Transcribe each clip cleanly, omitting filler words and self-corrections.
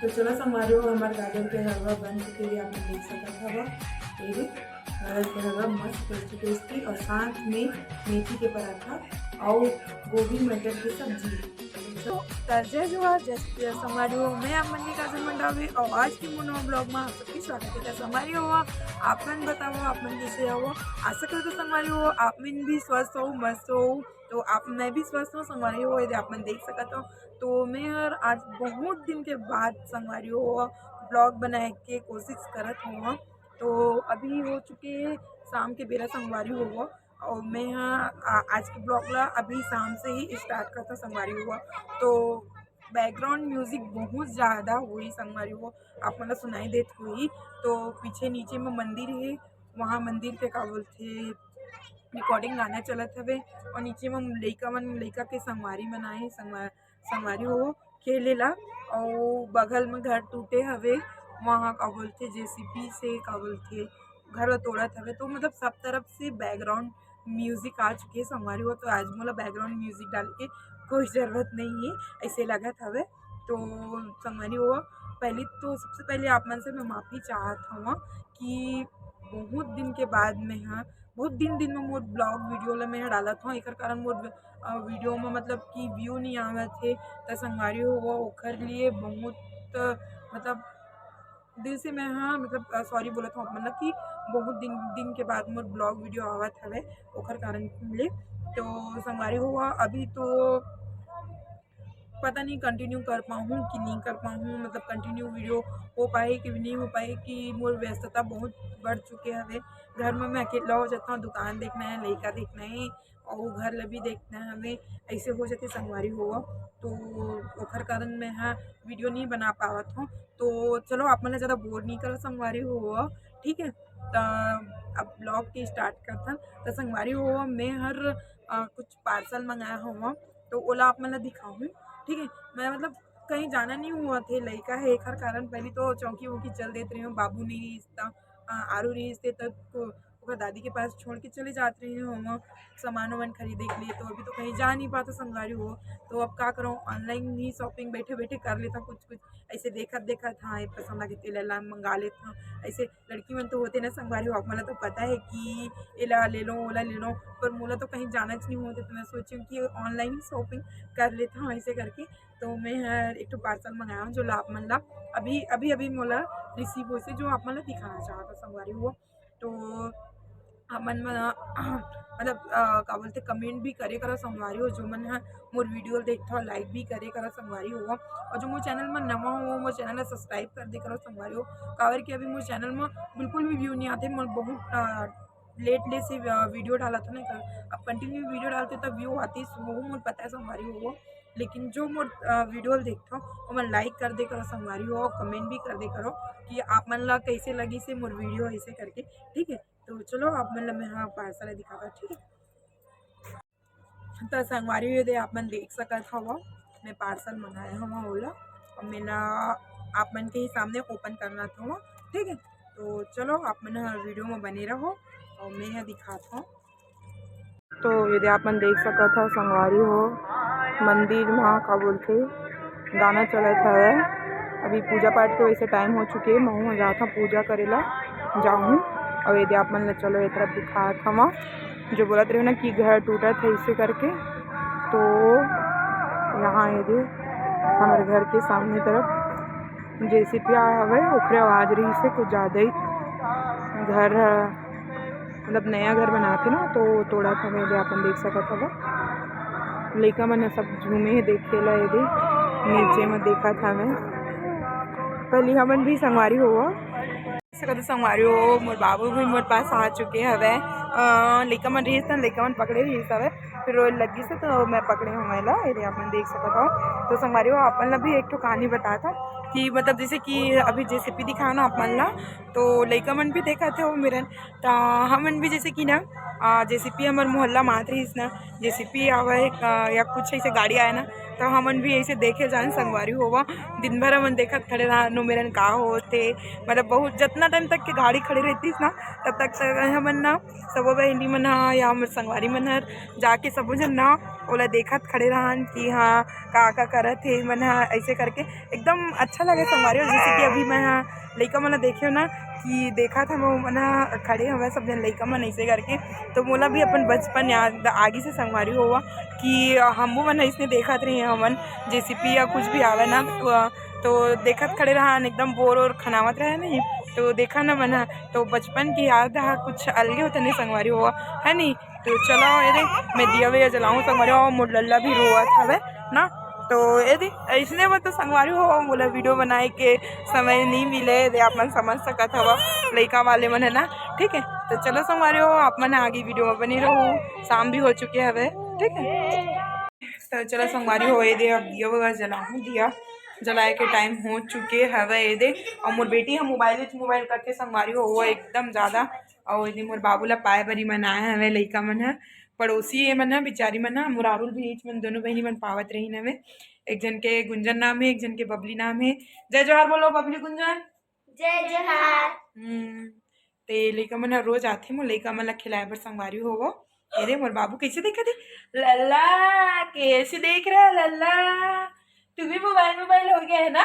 तो चलो संगवारी हो हमारे गाजर के हलवा बन चुके लिए आपने देख सकता था वह ये गाजर के हलवा मस्त टेस्टी टेस्टी और साथ में मेथी के पराठा और गोभी मटर की सब्जी। तो तर्जे जो है जैसे संगवारी हो मैं आप मन की काजल मंडावी और आज की मोनो ब्लॉग में आप सबकी स्वागत है। संगवारी हो आप मन बताओ आप मन कैसे हो, आशा करते तो संगवारी हो आप मन भी स्वस्थ हो मस्त हो। तो आप मैं भी स्वस्थ हूँ संगवारी हो यदि आप मन देख सकते हो। तो मैं आज बहुत दिन के बाद संगवारी हो ब्लॉग बनाए के कोशिश करत हूँ। तो अभी हो चुके शाम के बेरा संगवारी हो और मैं आज के ब्लॉग ला अभी शाम से ही स्टार्ट करता संगवारी हुआ। तो बैकग्राउंड म्यूजिक बहुत ज़्यादा हुई संगवारी हो आप मतलब सुनाई देत हुई। तो पीछे नीचे में मंदिर है, वहाँ मंदिर के का बोलते रिकॉर्डिंग गाना चलत हवे और नीचे में लइका के संगवारी बनाए संगवारी हो खेले ला और बगल में घर टूटे हवे वहाँ का बोलते जेसीपी से का बोलते घर तोड़त हवे। तो मतलब सब तरफ से बैकग्राउंड म्यूजिक आ चुके संगवारी हो। तो आज मोला बैकग्राउंड म्यूजिक डाल के कोई ज़रूरत नहीं है ऐसे लगत हवे। तो संगवारी हो पहले तो सबसे पहले आप मन से मैं माफ़ी चाहत हूँ कि बहुत दिन के बाद में बहुत दिन में मोर ब्लॉग वीडियो ला मैं डालत हूँ। एकर कारण मोर वीडियो में मतलब कि व्यू नहीं आवत थे तो संगवारी हो ओखर लिए बहुत मतलब दिल से मैं मतलब सॉरी बोलत हूँ मतलब कि बहुत दिन के बाद मोर ब्लॉग वीडियो आवत हवे ओखर कारण ले। तो संगवारी हो अभी तो पता नहीं कंटिन्यू कर पाऊँ कि नहीं कर पाऊँ, मतलब कंटिन्यू वीडियो हो पाए कि नहीं हो पाए कि मोर व्यस्तता बहुत बढ़ चुके हवे। घर में मैं अकेला हो जाता हूँ, दुकान देखना है, लइका देखना है और घर ला भी देखना है हमें ऐसे हो जाते संगवारी हो। तो ओखर कारण मैं वीडियो नहीं बना पावत हूँ। तो चलो आप मन ज़्यादा बोर नहीं करो संगवारी हो ठीक है। तो अब ब्लॉग के स्टार्ट करथन। तो संगवारी हो मैं कुछ पार्सल मंगाया हूँ तो ओला आप मन ला दिखाऊँ ठीक है। मैं मतलब कहीं जाना नहीं हुआ थे लइका है एकर कारण पहले तो चौकी वौकी चल देते रही हूँ। बाबू नहीं रिश्ता आरू रिश्ते तक ओकर दादी के पास छोड़ के चले जाते रही हूँ सामान वामान खरीदे के लिए। तो अभी तो कहीं जा नहीं पाता संगवारी हो। तो अब क्या करूँ ऑनलाइन ही शॉपिंग बैठे बैठे कर लेता कुछ ऐसे देखत हाँ ये पसंद आ गई तेल ला मंगा लेता हूँ। ऐसे लड़की मन तो होते ना संगवारी हो मतलब तो पता है कि एला ले लो ओला ले लो, पर मोला तो कहीं जाना नहीं होता। तो मैं सोची हूँ कि ऑनलाइन ही शॉपिंग कर लेता हूँ ऐसे करके। तो मैं एक तो पार्सल मंगाया हूँ जो ला आप मन ला अभी मोला रिसीव हो से जो आप मन ला दिखाना चाहता संगवारी हो। तो हमन मतलब का बोलते कमेंट भी करे करो संगवारी हो जो मन मोर वीडियो देखता हो लाइक भी करे करो संगवारी हो। और जो मोर चैनल में नवा हो मोर चैनल ला सब्सक्राइब कर दे करो संगवारी हो। काबर कि अभी मोर चैनल में बिल्कुल भी व्यू नहीं आते, मोर बहुत लेट से वीडियो डाला था ना। अब कंटिन्यू वीडियो डालते तो व्यू आती वो मोर पता है संगवारी हो। लेकिन जो मोर वीडियो देखता हो वो मैं लाइक कर दे करो संगवारी हो, कमेंट भी कर दे करो कि आप मन ला कैसे लगी से मोर वीडियो ऐसे करके ठीक है। तो चलो आप मतलब मैं पार्सल दिखाता ठीक है। तो संगवारी यदि आप मन देख सकत हवा मैं पार्सल मंगाया हवा ओला और मेरा आप मन के ही सामने ओपन करना था ठीक है। तो चलो आप मन वीडियो में बने रहो और मैं यहाँ दिखाता हूँ। तो यदि आप मन देख सकत हो संगवारी हो मंदिर में का बोलते गाना चलत है। अभी पूजा पाठ के वैसे टाइम हो चुके मैं वहाँ जाता पूजा करेला जाऊँ। और यदि आप मन चलो एक तरफ दिखा था जो बोलत रहे ना कि घर टूटा था इसे करके। तो यहाँ यदि हमारे घर के सामने तरफ जेसीपी हवे ओखरे आवाज रही से कुछ ज़्यादा ही घर मतलब नया घर बनाते ना तो तोड़ा था। यदि आप देख सकत हवा लइका मन सब झूमे देखे ला यदि नीचे में देखा था मैं पहले हमन भी संगवारी हुआ सकते संगवारी हो। मोर बाबू भी मोर पास आ चुके हवे लइका मन रही था लइका मन पकड़े रही हवे फिर रोए लगी से तो मैं पकड़े हूँ महिला यदि आप देख सकता हो। तो संगवारी हो आप मन ला भी एक तो कहानी बताता कि मतलब जैसे कि अभी जेसीपी दिखाओ ना आप मन ला तो लइका मन भी देखा थे वो मेरन तो हमन भी जैसे कि ना जेसीपी हमार मोहल्ला मात रहीस ना, जेसीपी आवे या कुछ ऐसे गाड़ी आए ना तो हमन भी ऐसे देखे जान संगवारी होवा। दिन भर हमन देखत खड़े रहा नो मेरन का होते, मतलब बहुत जितना टाइम तक के गाड़ी खड़ी रहतीस ना तब तक हमन ना सबो बहनी मन या हमर संगवारी मन हर जाके सबो जन ना ओला देखत खड़े रहन कि हाँ का करत हे मन ऐसे करके एकदम अच्छा लगे संगवारी। जैसे कि अभी मैं लइका मन देखे ना कि देखा था वो मन खड़े हवे सब जन लइका मन ऐसे करके, तो मोला भी अपन बचपन याद आगे से संगवारी हुआ कि हमू मन ऐसे देखत रहे हमन जेसीपी या कुछ भी आवे ना तो देखत खड़े रहा एकदम बोर और खनावत रहे नहीं तो देखा ना मन तो बचपन की याद कुछ अलगे होता नहीं संगवारी हुआ है नहीं। तो चलो ये मैं दिया वे जलाऊँ संगवारी हुआ, मोर लल्ला भी रोआ था वे ना, तो यदि इसने वो तो संगवारी हो बोला वीडियो बनाए के समय नहीं मिले दे आप मन समझ सकत हवा लइका वाले मन है ना। ठीक है तो चलो संगवारी हो आप मन आगे वीडियो में बनी रहो, शाम भी हो चुके हवे। ठीक है तो चलो संगवारी हो ये दे अब दिया वगैरह जलाऊँ, दिया जलाए के टाइम हो चुके हवे ये दे। और मोर बेटी हम मोबाइल करके संगवारी हो एकदम ज़्यादा, और ये मोर बाबू ला पाए बरी मन आए हवे लइका मन है पड़ोसी ये मन है बिचारी मन है मुरारुल भी मन दोनों बहनी मन पावत रही नवे। एक जन के गुंजन नाम है, एक जन के बबली नाम है। जय जोहार बोलो बबली गुंजन। जय जोहार। ते लइका मन रोज आथे मोर लइका मन ला खिलाए बर संगवारी होवो। अरे मोर बाबू कैसे देखा थे लल्ला, कैसे देख रहा है लल्ला, तू भी मोबाइल हो गया है ना,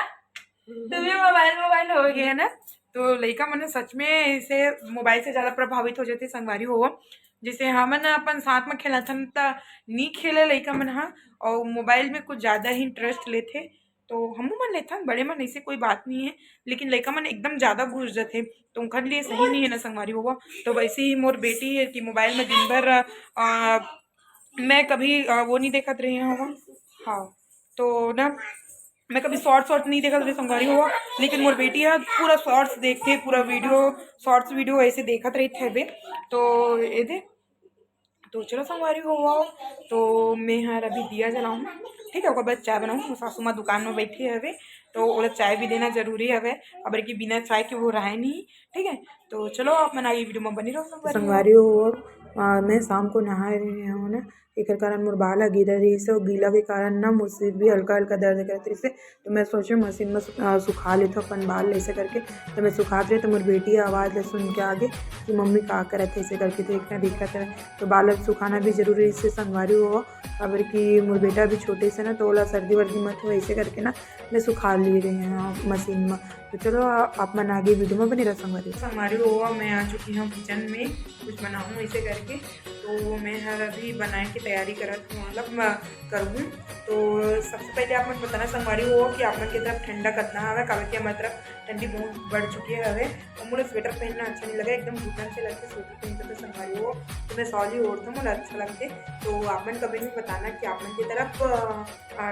तू भी मोबाइल हो गया है ना। तो लइका मन सच में ऐसे मोबाइल से ज़्यादा प्रभावित हो जाते संगवारी होवो। जैसे हमन अपन साथ में खेलथन त नहीं खेले लइका मन हाँ और मोबाइल में कुछ ज़्यादा ही इंटरेस्ट लेते, तो हमू मन लेथन बड़े मन ऐसे कोई बात नहीं है, लेकिन लइका मन एकदम ज़्यादा घुस जाते तो उनके लिए सही नहीं है ना संगवारी होगा। तो वैसे ही मोर बेटी है कि मोबाइल में दिन भर मैं कभी वो नहीं देखत रही हूँ। हाँ तो ना मैं कभी शॉर्ट्स नहीं देखा था संगवारी हुआ, लेकिन मोर बेटी है पूरा शॉर्ट्स देखते पूरा शॉर्ट्स वीडियो ऐसे देखत रही थे बे। तो ये दे तो चलो संगवारी हुआ तो मैं हर अभी दिया जलाऊँ। ठीक है ओकर बाद चाय बनाऊँ, सासू माँ दुकान में बैठी है तो ओला चाय भी देना जरूरी है अब कि बिना चाय के वो रहे नहीं। ठीक है तो चलो आप मन आगे वीडियो में बनी रहो संगवारी हुआ। मैं शाम को नहा रही हूँ ना, एक कारण मोर बाल गिरा रही से, गीला के कारण ना मुझ सिर भी हल्का हल्का दर्द करते रही से, तो मैं सोचे मशीन में सुखा लेता अपन बाल ऐसे करके। तो मैं सुखाते रहे तो मोर बेटी आवाज़ सुन के आगे कि मम्मी का करे थे ऐसे करके देखा था। तो बाल सुखाना भी जरूरी है, इससे संगवारी हुआ अगर कि मोर बेटा भी छोटे से ना तो ओला सर्दी वर्दी मत हो ऐसे करके ना मैं सुखा ले रही हैं मशीन में। तो चलो आप मन आगे वीडियो में बने रह संगवारी हुआ। मैं आ चुकी हूँ किचन में कुछ बनाऊँ ऐसे करके, तो मैं हर अभी बनाने की तैयारी करत हूँ मतलब करूँ। तो सबसे पहले आप मन बताना संगवारी हो कि आप मन की तरफ ठंडा कितना हवे, काबर की हमारी तरफ ठंडी बहुत बढ़ चुकी है हवे और मुझे स्वेटर पहनना अच्छा नहीं लगा, एकदम घुटन से लगते स्वेटर पहनते तो संगवारी हो तो मैं सॉली ओढ़ता हूँ मुझे अच्छा लगते। तो आप मन कभी भी बताना कि आप मन की तरफ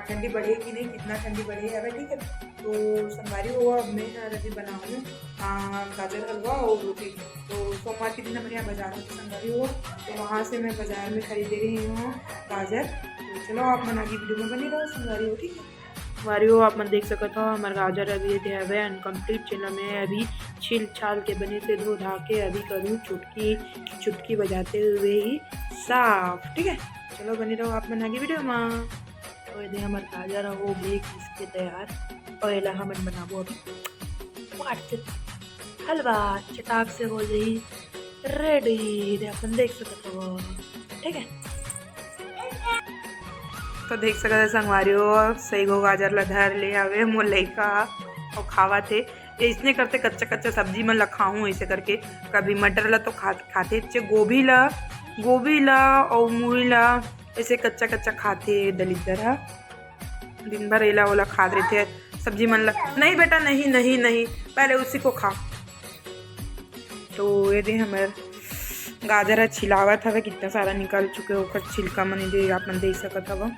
ठंडी बढ़े कि नहीं, कितना ठंडी बढ़े हवे। ठीक है तो संगवारी हुआ अब मैं अभी बनाऊँ गाजर हलवा और रोटी। तो सोमवार के दिन हमारे यहाँ बाजार में संगवारी हुआ तो वहाँ से मैं बाजार में खरीद रही हूँ गाजर। तो चलो आप मन आगे वीडियो में बनी रहो संगवारी हो। ठीक है संगवारी हो आप मन देख सकते हो हमारे गाजर अभी है अनकम्प्लीट चेला में अभी छील छाल के बने से धो धा के अभी करूँ चुटकी बजाते हुए ही साफ। ठीक है चलो बनी रहो आप मन आगे वीडियो में। तो यदि हमारे गाजर हो गए इसके तैयार और एला हमन बनाबो अभी हलवा चटाक से हो जाई रेडी अपन देख सकते हो। ठीक है तो देख सकते हैं संगवारी हो सही गो गाजर ला धर ले आवे मोर लइका और खावा थे इसने करते कच्चा सब्जी में ला खाऊँ ऐसे करके, कभी मटर ला तो खाते गोभी ला और मूली ला ऐसे कच्चा खाते दलिदर है दिन भर एला ओला खा रहे थे सब्जी मन ला। नहीं बेटा नहीं पहले उसी को खा। तो ये दे हमारे गाजर है छिलावत हवे कितना सारा निकल चुके ओकर छिलका मन दे आप मन देख सकत हवा।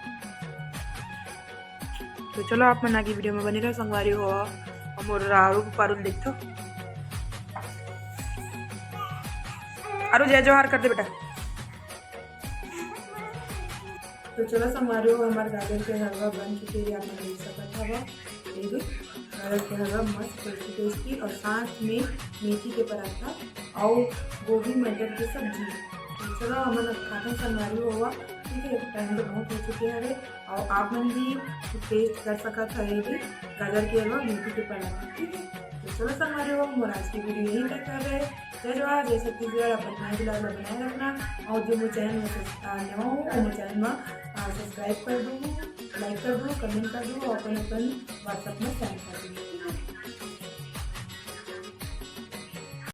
तो चलो आप मन आगे वीडियो में बने रहो संगवारी हो मोर आरू पारुल देखो आरू जय जोहार कर दे बेटा। तो चलो संगवारी हो हमारे गाजर के हलवा बन चुके हैं आप मन देख सकत हवा। गाजर के हलवा मस्त टेस्टी और साथ में मेथी के पराठा और गोभी मटर की सब्जी। चलो हमन खाते संगवारी होगा, ठीक है। टाइम तो बहुत हो चुके हवे और आप मन भी टेस्ट कर सकत है भी गाजर के हलवा मीठी के पराठा, ठीक है। तो चलो संगवारी हो, मोर आज की वीडियो यही तक कर रहे। जय जवाहर, जय छत्तीसगढ़। अपन नए ब्लॉग में बनाए रखना और जो मोर चैनल में नवा हो वो मोर चैनल में सब्सक्राइब कर दूँ, लाइक कर दूँ, कमेंट कर दूँ और अपन व्हाट्सएप में सेंड कर दूँ, ठीक है।